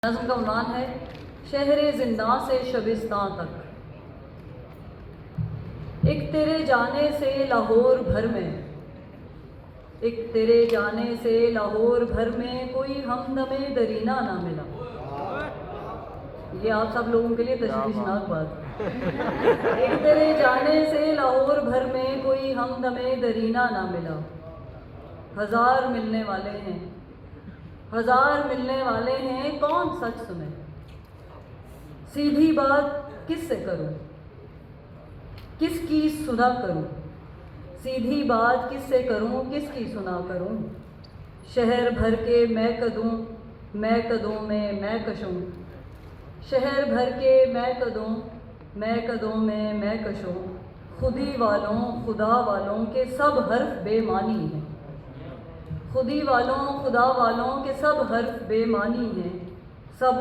نظم کا عنوان ہے شہر زنداں سے شبستان تک۔ ایک تیرے جانے سے لاہور بھر میں، ایک تیرے جانے سے لاہور بھر میں کوئی ہمدم درینہ نہ ملا۔ یہ آپ سب لوگوں کے لیے تشویشناک بات ہے۔ ایک تیرے جانے سے لاہور بھر میں کوئی ہمدم درینہ نہ ملا۔ ہزار ملنے والے ہیں، ہزار ملنے والے ہیں، کون سچ سنے؟ سیدھی بات کس سے کروں، کس کی سنا کروں؟ سیدھی بات کس سے کروں، کس کی سنا کروں؟ شہر بھر کے میں قدوں میں میں کشوں، شہر بھر کے میں قدوں میں میں کشوں۔ خودی والوں خدا والوں کے سب حرف بے معنی ہیں، خودی والوں خدا والوں کے سب حرف بے معنی ہیں، سب